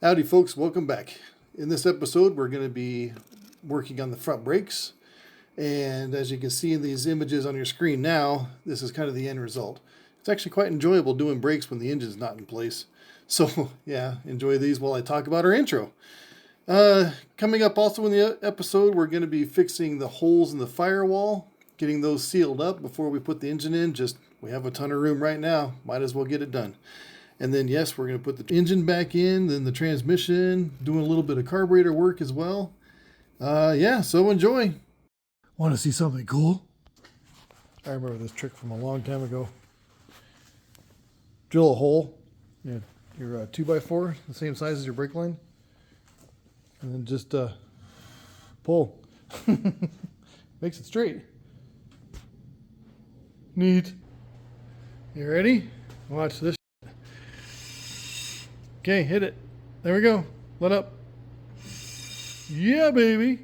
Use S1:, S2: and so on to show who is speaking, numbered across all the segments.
S1: Howdy folks, welcome back. In this episode we're going to be working on the front brakes, and as you can see in these images on your screen now, this is kind of the end result. It's actually quite enjoyable doing brakes when the engine's not in place. So yeah, enjoy these while I talk about our intro. Coming up also in the episode, we're going to be fixing the holes in the firewall, getting those sealed up before we put the engine in. We have a ton of room right now, might as well get it done. And then, yes, we're going to put the engine back in, then the transmission, doing a little bit of carburetor work as well. So enjoy. Want to see something cool? I remember this trick from a long time ago. Drill a hole, your 2x4, the same size as your brake line, and then just pull. Makes it straight. Neat. You ready? Watch this. Okay, hit it. There we go. Let up. Yeah, baby.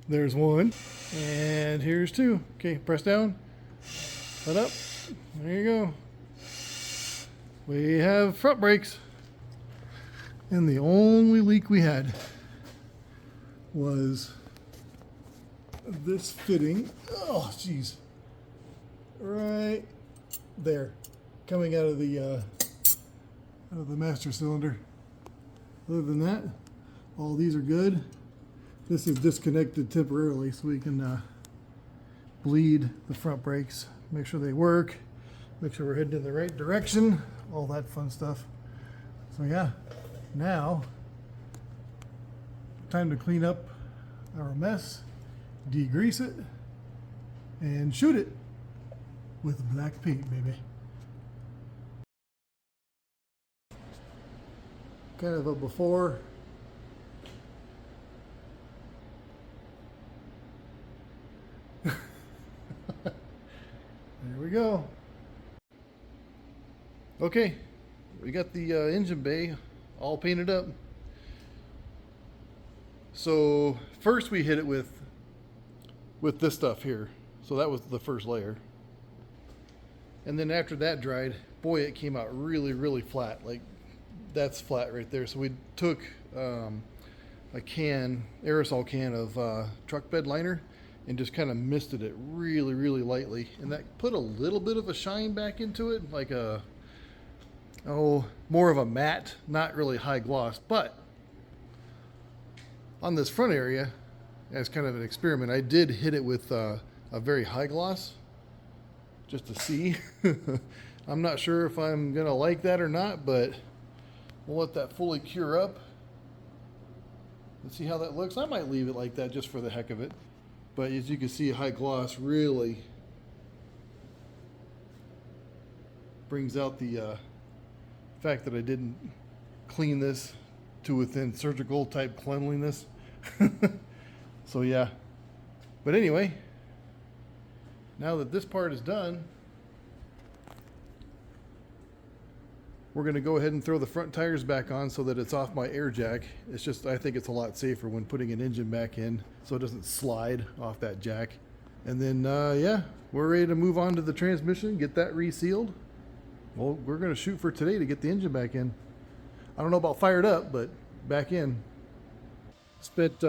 S1: There's one. And here's two. Okay, press down. Let up. There you go. We have front brakes. And the only leak we had was this fitting. Oh, jeez. Right there. Coming out of the master cylinder. Other than that, all these are good. This is disconnected temporarily so we can bleed the front brakes, make sure they work, make sure we're heading in the right direction, all that fun stuff. So yeah, now time to clean up our mess, degrease it, and shoot it with black paint, baby. Kind of a before. There we go. Okay, we got the engine bay all painted up. So first we hit it with this stuff here. So that was the first layer. And then after that dried, boy, it came out really, really flat. Like, that's flat right there. So we took a aerosol can of truck bed liner and just kind of misted it really, really lightly. And that put a little bit of a shine back into it, like more of a matte, not really high gloss. But on this front area, as kind of an experiment, I did hit it with a very high gloss just to see. I'm not sure if I'm gonna like that or not, but we'll let that fully cure up. Let's see how that looks. I might leave it like that just for the heck of it. But as you can see, high gloss really brings out the fact that I didn't clean this to within surgical type cleanliness. So yeah. But anyway, now that this part is done, we're going to go ahead and throw the front tires back on so that it's off my air jack. It's just, I think it's a lot safer when putting an engine back in so it doesn't slide off that jack. And then, yeah, we're ready to move on to the transmission, get that resealed. Well, we're going to shoot for today to get the engine back in. I don't know about fired up, but back in. Spent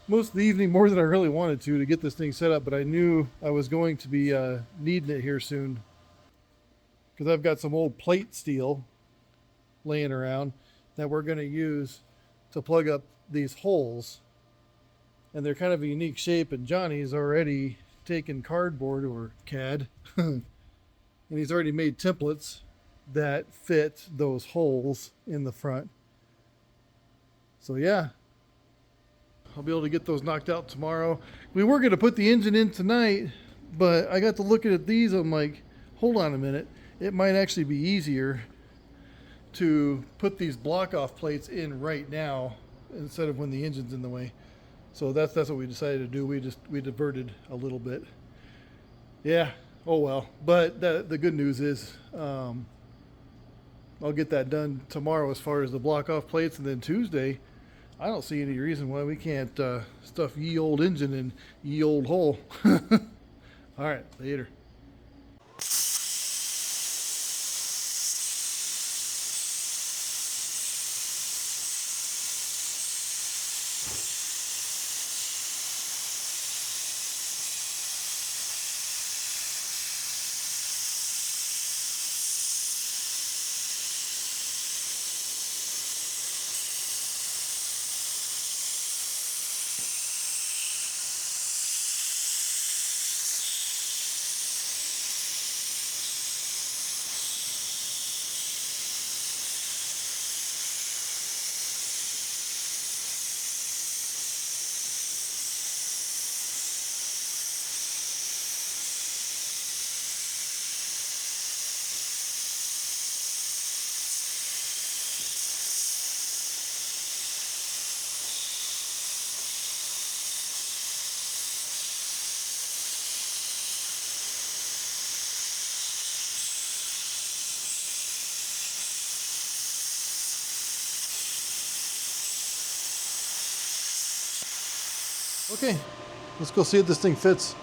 S1: most of the evening, more than I really wanted to get this thing set up, but I knew I was going to be needing it here soon, because I've got some old plate steel laying around that we're going to use to plug up these holes. And they're kind of a unique shape, and Johnny's already taken cardboard or CAD and he's already made templates that fit those holes in the front. So yeah, I'll be able to get those knocked out tomorrow. We were going to put the engine in tonight, but I got to looking at these. I'm like, hold on a minute. It might actually be easier to put these block off plates in right now instead of when the engine's in the way. So that's what we decided to do. We diverted a little bit. Yeah. Oh well. But the good news is I'll get that done tomorrow as far as the block off plates, and then Tuesday I don't see any reason why we can't stuff ye old engine in ye old hole. All right, later. Okay, let's go see if this thing fits.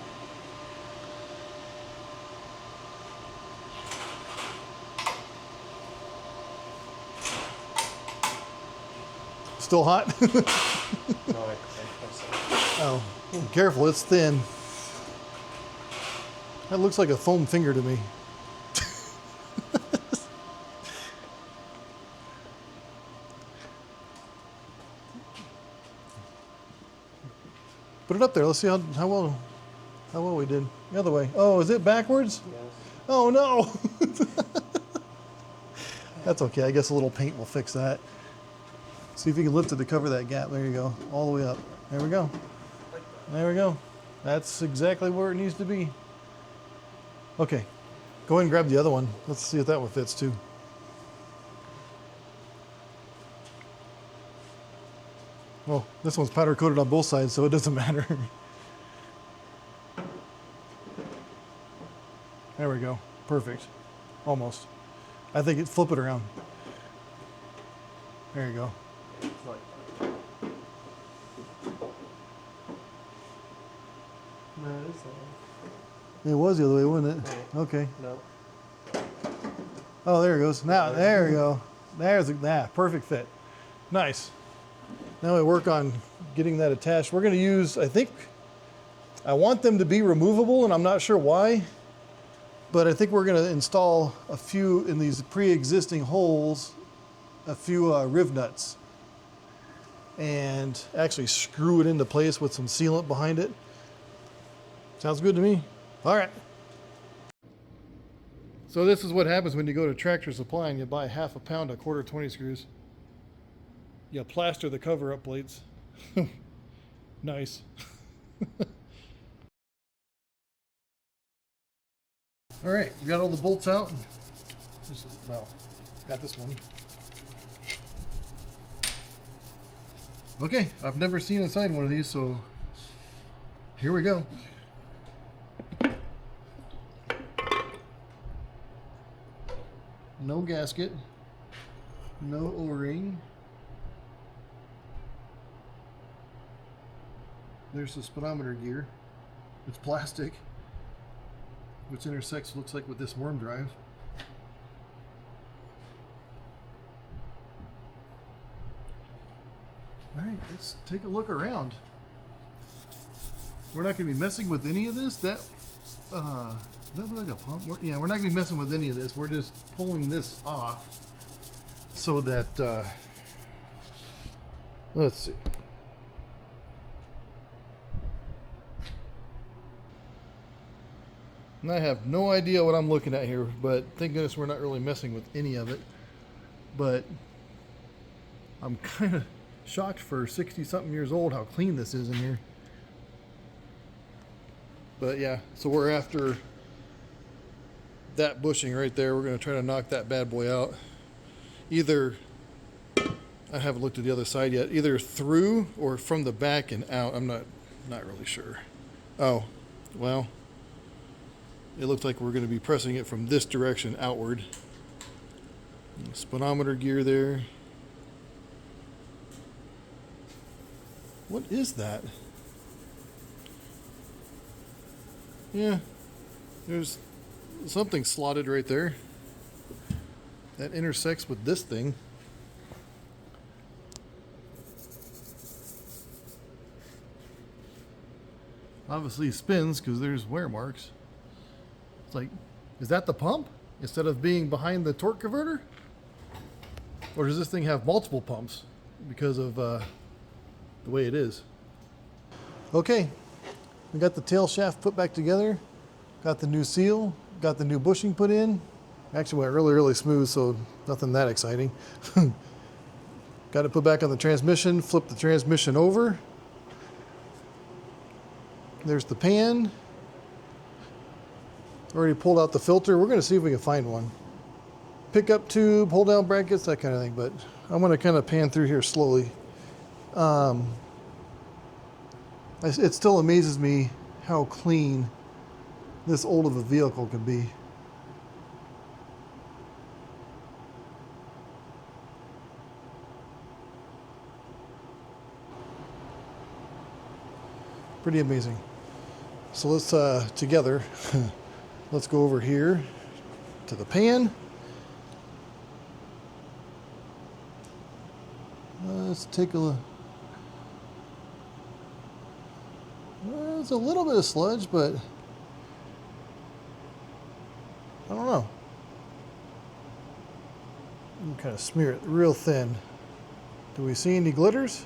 S1: Still hot?
S2: No, I think so.
S1: Oh, careful, it's thin. That looks like a foam finger to me. Put it up there. Let's see how well we did. The other way. Oh, is it backwards?
S2: Yes.
S1: Oh no. That's okay. I guess a little paint will fix that. See if you can lift it to cover that gap. There you go. All the way up. There we go. There we go. That's exactly where it needs to be. Okay. Go ahead and grab the other one. Let's see if that one fits too. Well, this one's powder coated on both sides, so it doesn't matter. There we go. Perfect. Almost. I think flip it around. There you go.
S2: It's like no, it is that
S1: It was the other way, wasn't it?
S2: Yeah.
S1: Okay.
S2: No.
S1: Oh, there it goes. Now, there we go. There's perfect fit. Nice. Now we work on getting that attached. We're going to use, I want them to be removable, and I'm not sure why, but I think we're going to install a few in these pre-existing holes, a few riv nuts, and actually screw it into place with some sealant behind it. Sounds good to me. All right. So this is what happens when you go to Tractor Supply and you buy half a pound of 1/4 20 screws. You plaster the cover-up plates. Nice. All right, we got all the bolts out. Well, got this one. Okay, I've never seen inside one of these, so here we go. No gasket, no O-ring. There's the speedometer gear. It's plastic, which intersects, looks like, with this worm drive. All right, let's take a look around. We're not going to be messing with any of this. That look like a pump? Yeah, we're not going to be messing with any of this. We're just pulling this off so that, let's see. And I have no idea what I'm looking at here, but thank goodness we're not really messing with any of it. But I'm kind of shocked for 60-something years old how clean this is in here. But yeah, so we're after that bushing right there. We're going to try to knock that bad boy out. Either, I haven't looked at the other side yet, either through or from the back and out. I'm not really sure. Oh, well. It looks like we're going to be pressing it from this direction outward. Speedometer gear there. What is that? Yeah, there's something slotted right there that intersects with this thing. Obviously spins because there's wear marks. It's like, is that the pump instead of being behind the torque converter? Or does this thing have multiple pumps because of the way it is? Okay, we got the tail shaft put back together, got the new seal, got the new bushing put in. Actually went really, really smooth, so nothing that exciting. Got it put back on the transmission, flip the transmission over. There's the pan. Already pulled out the filter. We're going to see if we can find one. Pickup tube, hold down brackets, that kind of thing. But I'm going to kind of pan through here slowly. It still amazes me how clean this old of a vehicle can be. Pretty amazing. So let's together, let's go over here to the pan. Let's take a look. There's a little bit of sludge, but I don't know. You can kind of smear it real thin. Do we see any glitters?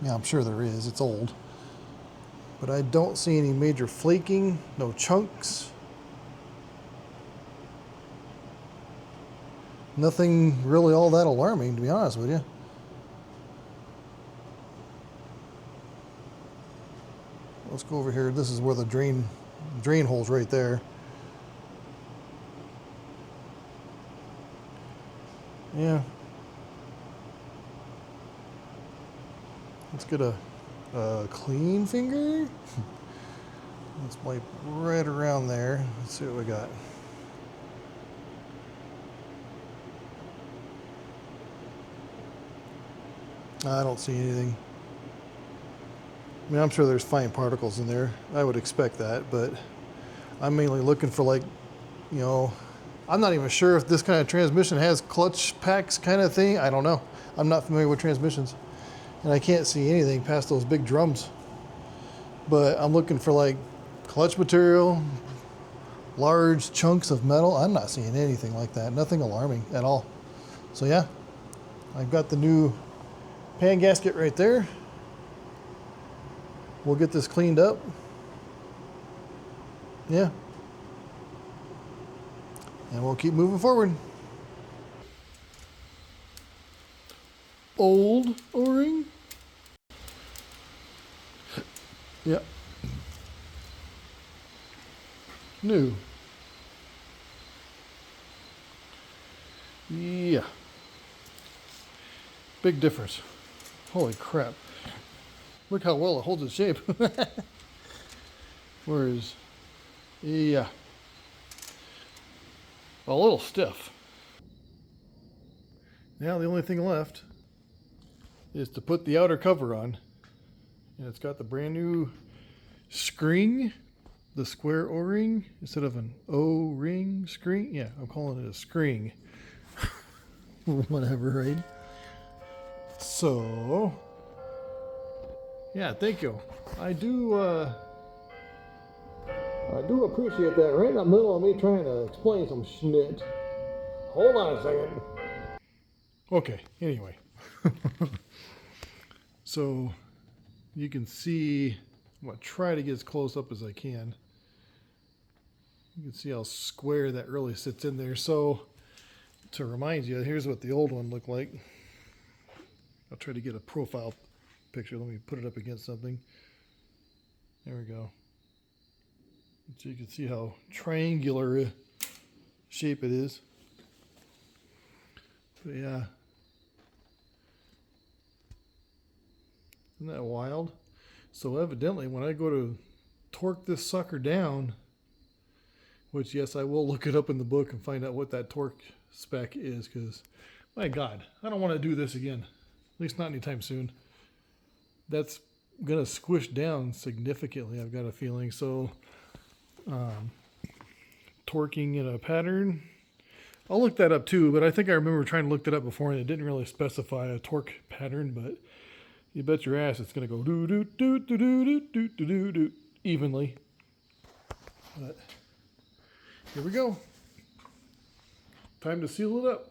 S1: Yeah, I'm sure there is. It's old. But I don't see any major flaking, no chunks. Nothing really all that alarming, to be honest with you. Let's go over here. This is where the drain hole's right there. Yeah. Let's get a clean finger. Let's wipe right around there. Let's see what we got. I don't see anything. I mean, I'm sure there's fine particles in there. I would expect that, but I'm mainly looking for, like, you know, I'm not even sure if this kind of transmission has clutch packs kind of thing. I don't know. I'm not familiar with transmissions. And I can't see anything past those big drums. But I'm looking for, like, clutch material, large chunks of metal. I'm not seeing anything like that. Nothing alarming at all. So yeah, I've got the new pan gasket right there. We'll get this cleaned up. Yeah. And we'll keep moving forward. Old O-ring. Yep. New. Yeah. Big difference. Holy crap. Look how well it holds its shape. Whereas, yeah, a little stiff. Now the only thing left is to put the outer cover on. And it's got the brand new screen, the square O-ring instead of an O-ring screen. Yeah, I'm calling it a screen. Whatever, right? So, yeah, thank you. I do appreciate that. Right in the middle of me trying to explain some shit. Hold on a second. Okay, anyway. So, you can see, I'm going to try to get as close up as I can. You can see how square that really sits in there. So, to remind you, here's what the old one looked like. I'll try to get a profile picture. Let me put it up against something. There we go. So you can see how triangular shape it is. But yeah. Isn't that wild? So evidently when I go to torque this sucker down, which yes, I will look it up in the book and find out what that torque spec is, because my God, I don't want to do this again. At least not anytime soon. That's gonna squish down significantly, I've got a feeling. So torquing in a pattern, I'll look that up too, but I think I remember trying to look that up before and it didn't really specify a torque pattern, but you bet your ass it's gonna go doo doo doo doo doo doo doo doo doo evenly. But here we go. Time to seal it up.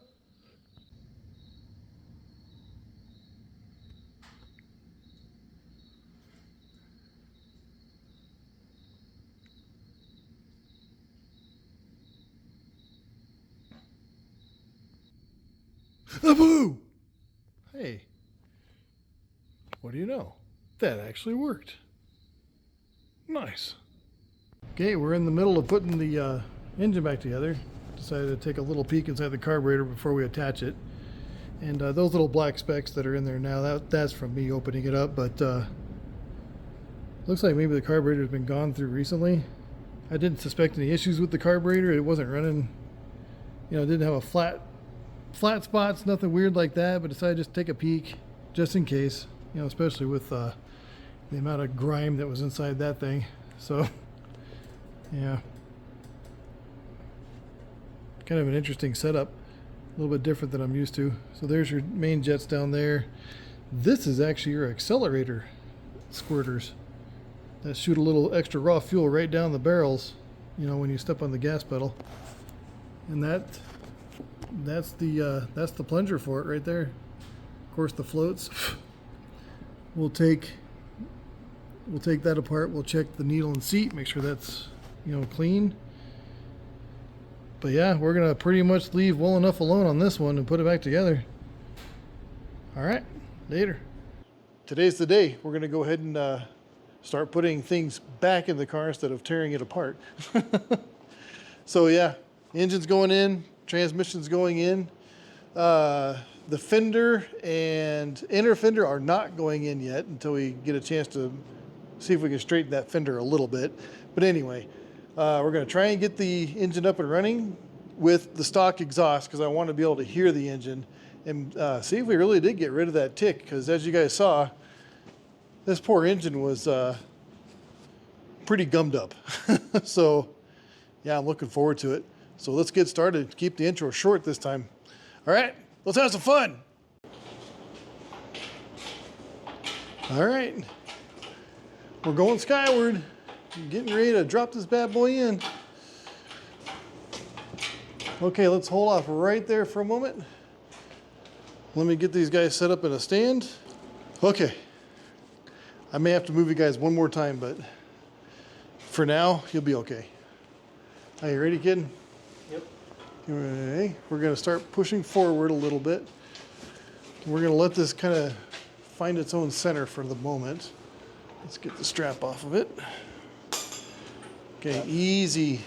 S1: Aboo! Hey, what do you know? That actually worked. Nice. Okay, we're in the middle of putting the engine back together. Decided to take a little peek inside the carburetor before we attach it. And those little black specks that are in there now, that's from me opening it up, but looks like maybe the carburetor's been gone through recently. I didn't suspect any issues with the carburetor. It wasn't running, you know, it didn't have a flat flat spots, nothing weird like that, but decided just to take a peek just in case, you know, especially with the amount of grime that was inside that thing. So yeah, kind of an interesting setup, a little bit different than I'm used to. So there's your main jets down there. This is actually your accelerator squirters that shoot a little extra raw fuel right down the barrels, you know, when you step on the gas pedal. And that's the plunger for it right there. Of course, the floats. We'll take that apart. We'll check the needle and seat, make sure that's, you know, clean. But yeah, we're gonna pretty much leave well enough alone on this one and put it back together. All right, later. Today's the day. We're gonna go ahead and start putting things back in the car instead of tearing it apart. So yeah, engine's going in, transmission's going in. The fender and inner fender are not going in yet until we get a chance to see if we can straighten that fender a little bit. But anyway, we're going to try and get the engine up and running with the stock exhaust because I want to be able to hear the engine and see if we really did get rid of that tick, because as you guys saw, this poor engine was pretty gummed up. So yeah, I'm looking forward to it. So let's get started. Keep the intro short this time. All right, let's have some fun. All right, we're going skyward. Getting ready to drop this bad boy in. Okay, let's hold off right there for a moment. Let me get these guys set up in a stand. Okay, I may have to move you guys one more time, but for now, you'll be okay. Are you ready, kid?
S2: Yep.
S1: Okay, we're gonna start pushing forward a little bit. We're gonna let this kind of find its own center for the moment. Let's get the strap off of it. Okay, easy.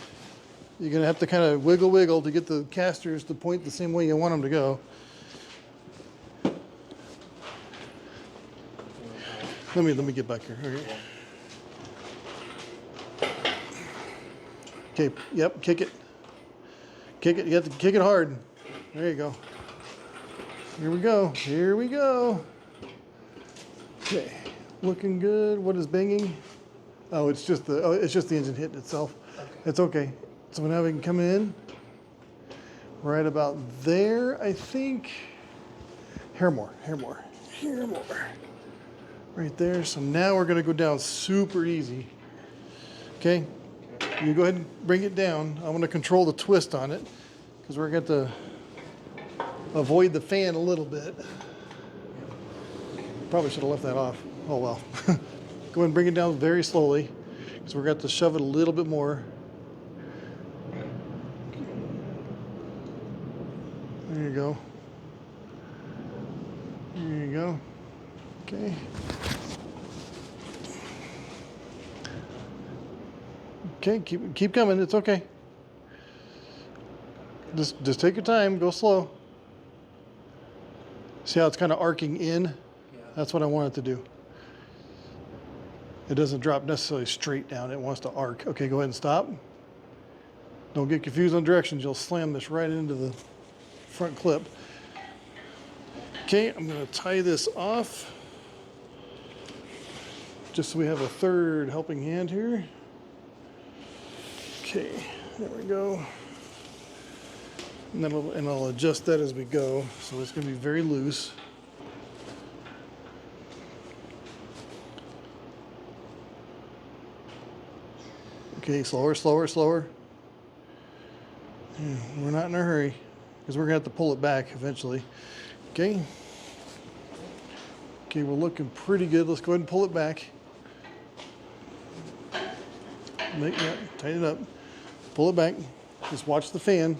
S1: You're gonna have to kind of wiggle to get the casters to point the same way you want them to go. Let me get back here. Okay, yep, kick it. Kick it, you have to kick it hard. There you go. Here we go. Okay, looking good. What is banging? Oh, it's just the engine hitting itself.
S2: Okay.
S1: It's okay. So now we can come in right about there, I think. Hair more. Right there. So now we're gonna go down super easy. Okay, you go ahead and bring it down. I'm gonna control the twist on it because we're going to avoid the fan a little bit. Probably should have left that off. Oh well. Go ahead and bring it down very slowly because we're going to have to shove it a little bit more. There you go. There you go. Okay. Okay, keep coming. It's okay. Just take your time. Go slow. See how it's kind of arcing in? Yeah. That's what I want it to do. It doesn't drop necessarily straight down. It wants to arc. Okay, go ahead and stop. Don't get confused on directions. You'll slam this right into the front clip. Okay, I'm going to tie this off just so we have a third helping hand here. Okay, there we go. And I'll adjust that as we go. So it's going to be very loose. Okay, slower. Yeah, we're not in a hurry because we're going to have to pull it back eventually. Okay. Okay, we're looking pretty good. Let's go ahead and pull it back. Tighten it up. Pull it back. Just watch the fan.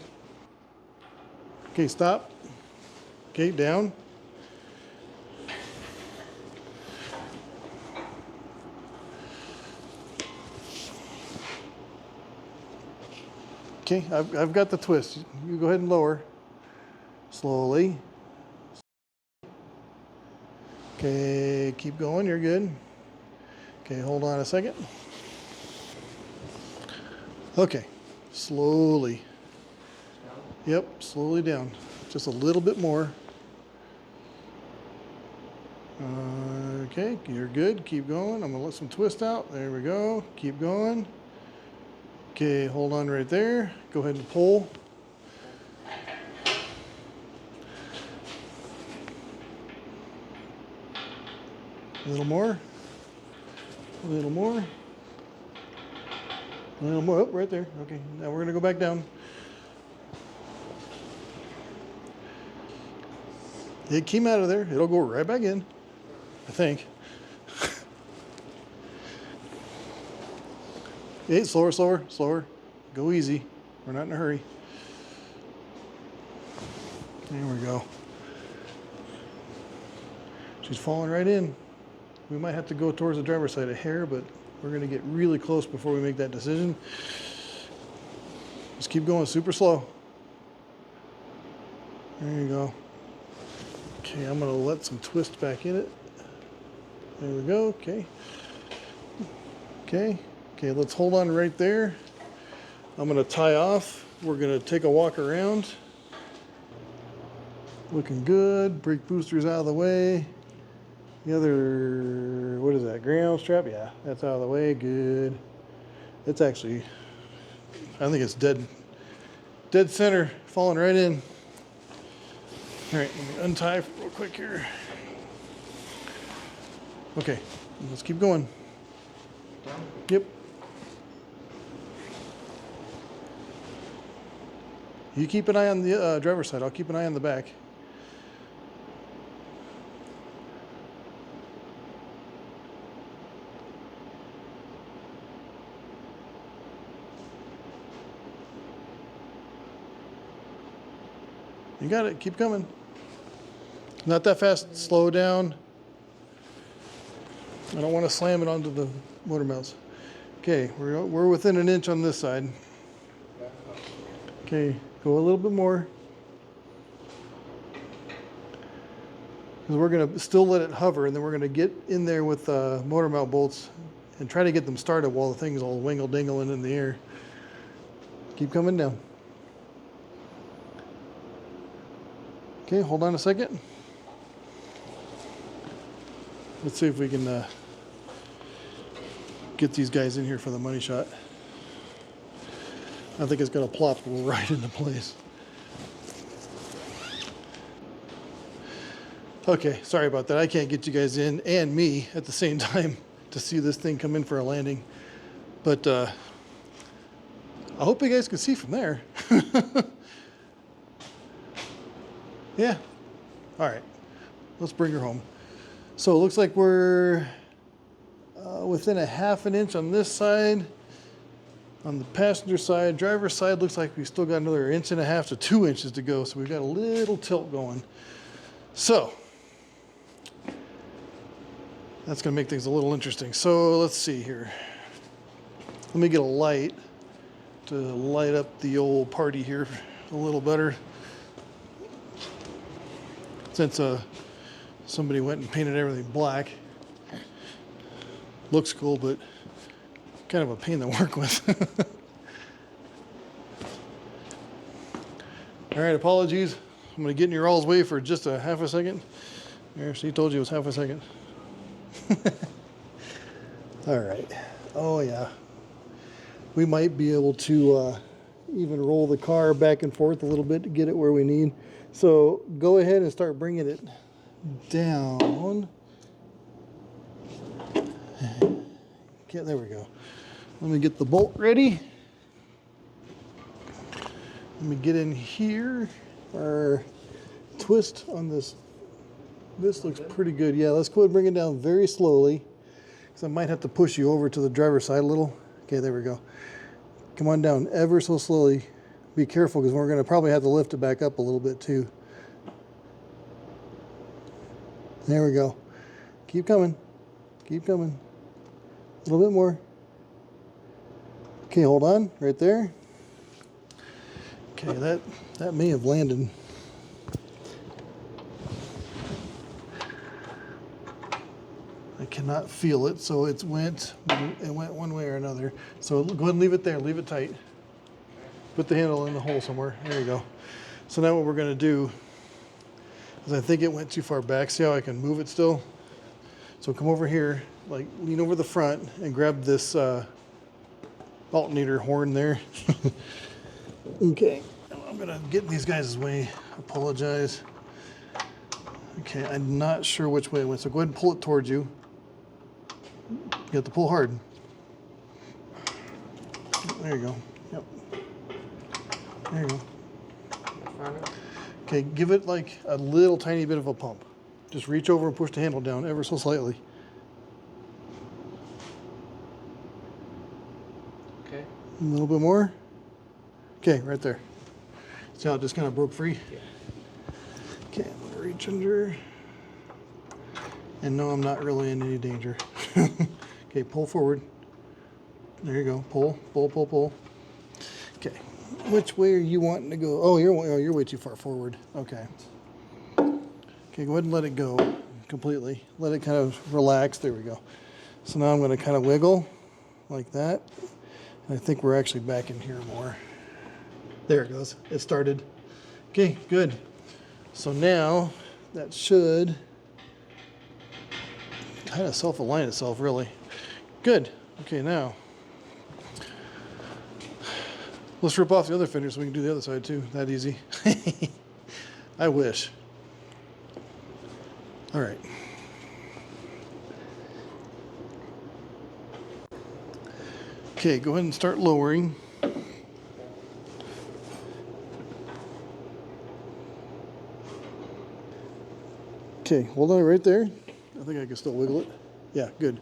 S1: Okay, stop. Okay, down. Okay, I've got the twist. You go ahead and lower. Slowly. Okay, keep going, you're good. Okay, hold on a second. Okay, slowly. Yep, slowly down. just a little bit more. Okay, you're good. Keep going. I'm gonna let some twist out. There we go. Keep going. Okay, hold on right there. Go ahead and pull. A little more. A little more. A little more. Oh, right there. Okay, now we're gonna go back down. It came out of there. It'll go right back in, I think. Hey, slower, slower, slower. Go easy. We're not in a hurry. There we go. She's falling right in. We might have to go towards the driver's side a hair, but we're going to get really close before we make that decision. Just keep going super slow. There you go. Okay, I'm going to let some twist back in it. There we go. Okay. Okay. Okay, let's hold on right there. I'm going to tie off. We're going to take a walk around. Looking good. Brake boosters out of the way. The other, what is that, ground strap? Yeah, that's out of the way. Good. It's actually, I think it's dead center, falling right in. All right, let me untie real quick here. Okay, let's keep going. Yep. You keep an eye on the driver's side. I'll keep an eye on the back. You got it. Keep coming. Not that fast. Slow down. I don't want to slam it onto the motor mounts. Okay, we're within an inch on this side. Okay, go a little bit more. Because we're going to still let it hover, and then we're going to get in there with motor mount bolts and try to get them started while the thing's all wingle-dingling in the air. Keep coming down. Okay, hold on a second. Let's see if we can get these guys in here for the money shot. I think it's going to plop right into place. Okay, sorry about that. I can't get you guys in and me at the same time to see this thing come in for a landing. But I hope you guys can see from there. Yeah. All right. Let's bring her home. So it looks like we're within a half an inch on this side. On the passenger side, driver's side, looks like we still got another 1.5 to 2 inches to go. So we've got a little tilt going. So that's going to make things a little interesting. So let's see here. Let me get a light to light up the old party here a little better. Since somebody went and painted everything black. Looks cool, but kind of a pain to work with. All right, apologies. I'm going to get in your all's way for just a half a second. There, she told you it was half a second. All right. Oh, yeah. We might be able to even roll the car back and forth a little bit to get it where we need. So go ahead and start bringing it down. Okay, there we go. Let me get the bolt ready. Let me get in here. Our twist on this. This looks pretty good. Yeah, let's go ahead and bring it down very slowly, because I might have to push you over to the driver's side a little. Okay, there we go. Come on down ever so slowly. Be careful, because we're going to probably have to lift it back up a little bit too. There we go. Keep coming. Keep coming. A little bit more. Okay, hold on right there. Okay, that may have landed. I cannot feel it, so it went one way or another. So go ahead and leave it there. Leave it tight. Put the handle in the hole somewhere. There you go. So now what we're gonna do is I think it went too far back. See how I can move it still? So come over here, like lean over the front and grab this alternator horn there. Okay, I'm gonna get in these guys' way. Apologize. Okay, I'm not sure which way it went, so go ahead and pull it towards you. You have to pull hard. There you go. Yep. There you go. Okay, give it like a little tiny bit of a pump. Just reach over and push the handle down ever so slightly.
S2: Okay.
S1: A little bit more. Okay, right there. See how it just kind of broke free?
S2: Yeah.
S1: Okay, I'm gonna reach under. And no, I'm not really in any danger. Okay, pull forward. There you go. Pull, pull, pull, pull. Okay. Which way are you wanting to go? Oh, you're way too far forward. Okay. Okay, go ahead and let it go completely. Let it kind of relax. There we go. So now I'm going to kind of wiggle like that. And I think we're actually back in here more. There it goes. It started. Okay, good. So now that should kind of self-align itself, really. Good. Okay, now let's rip off the other fender so we can do the other side too. That easy. I wish. All right. Okay, go ahead and start lowering. Okay, hold on right there. I think I can still wiggle it. Yeah, good.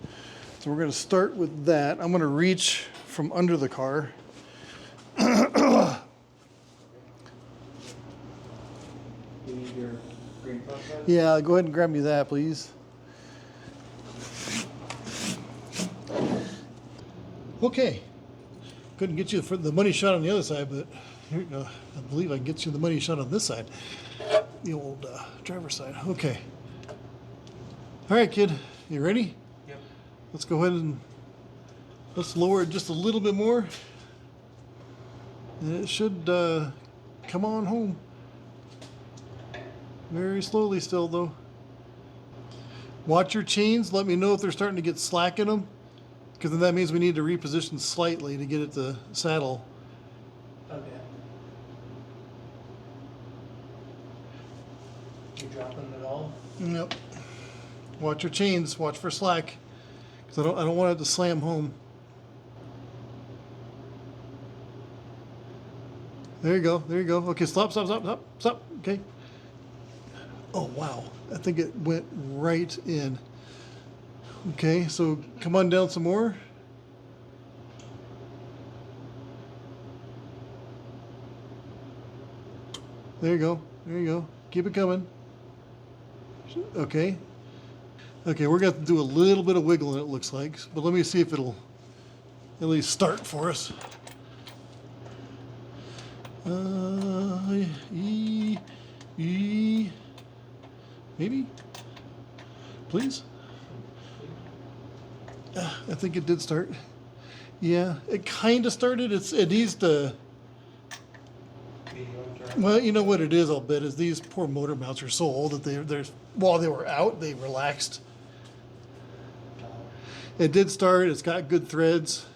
S1: So we're going to start with that. I'm going to reach from under the car.
S2: You need your green pump gun?
S1: Yeah, go ahead and grab me that, please. Okay. Couldn't get you for the money shot on the other side, but here, I believe I can get you the money shot on this side. The old driver's side. Okay. All right, kid. You ready?
S2: Yep.
S1: Let's go ahead and let's lower it just a little bit more. And it should come on home. Very slowly still, though. Watch your chains. Let me know if they're starting to get slack in them, because then that means we need to reposition slightly to get it to saddle.
S2: Okay. You dropping it all?
S1: Yep. Watch your chains. Watch for slack, because I don't want it to slam home. There you go. There you go. Okay, stop, stop, stop, stop, stop. Okay. Oh, wow. I think it went right in. Okay, so come on down some more. There you go. There you go. Keep it coming. Okay. Okay, we're going to have to do a little bit of wiggling, it looks like. But let me see if it'll at least start for us. Maybe? Please? I think it did start. Yeah, it kind of started. It needs to. Well, you know what it is, I'll bet, is these poor motor mounts are so old that they're while they were out, they relaxed. It did start. It's got good threads.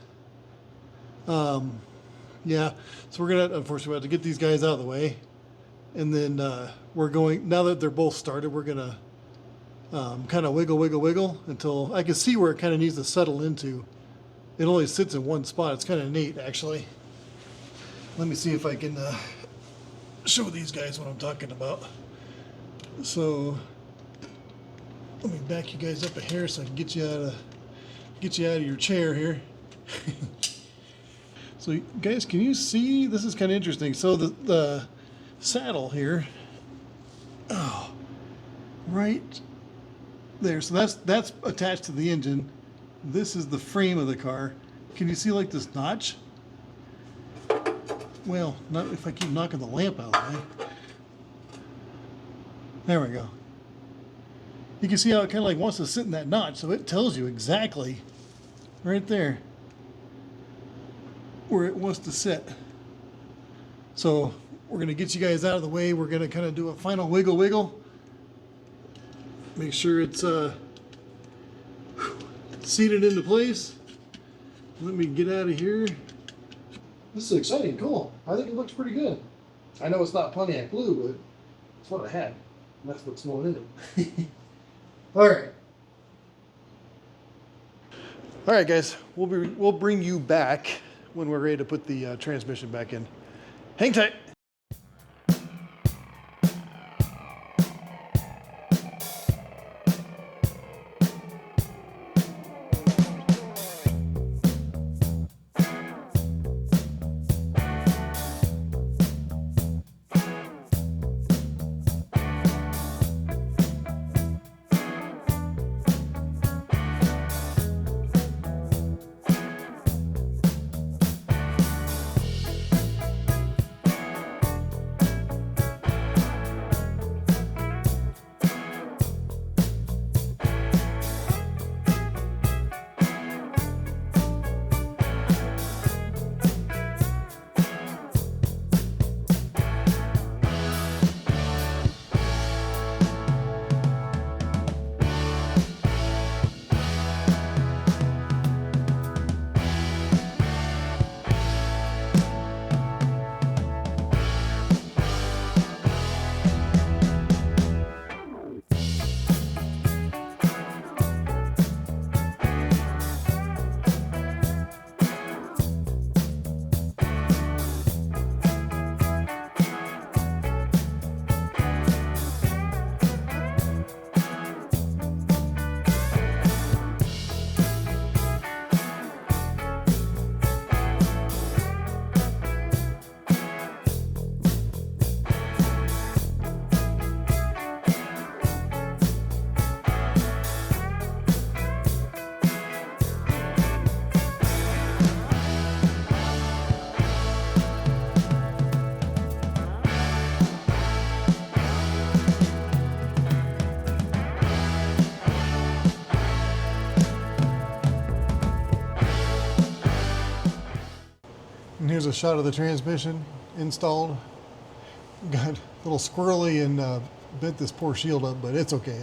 S1: Yeah, so we're gonna unfortunately have to get these guys out of the way, and then we're going, now that they're both started, we're gonna kind of wiggle until I can see where it kind of needs to settle into. It only sits in one spot. It's kind of neat, actually. Let me see if I can show these guys what I'm talking about. So let me back you guys up a hair so I can get you out of your chair here. So guys, can you see? This is kind of interesting. So the saddle here, oh, right there. So that's attached to the engine. This is the frame of the car. Can you see like this notch? Well, not if I keep knocking the lamp out of the way. There we go. You can see how it kind of like wants to sit in that notch. So it tells you exactly right there where it wants to sit. So we're gonna get you guys out of the way. We're gonna kind of do a final wiggle. Make sure it's seated into place. Let me get out of here. This is exciting, cool. I think it looks pretty good. I know it's not Pontiac blue, but it's what I had. And that's what's going in it. All right. All right, guys. We'll bring you back when we're ready to put the transmission back in. Hang tight. And here's a shot of the transmission installed. Got a little squirrely and bent this poor shield up, but it's okay.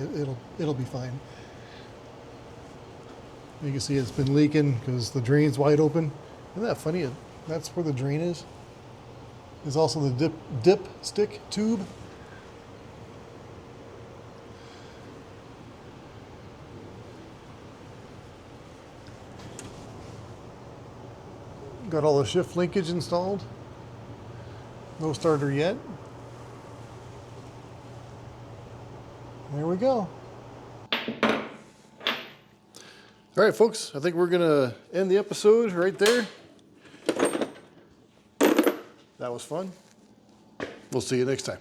S1: It'll be fine. You can see it's been leaking because the drain's wide open. Isn't that funny? That's where the drain is. There's also the dip stick tube. Got all the shift linkage installed. No starter yet. There we go. All right, folks, I think we're gonna end the episode right there. That was fun. We'll see you next time.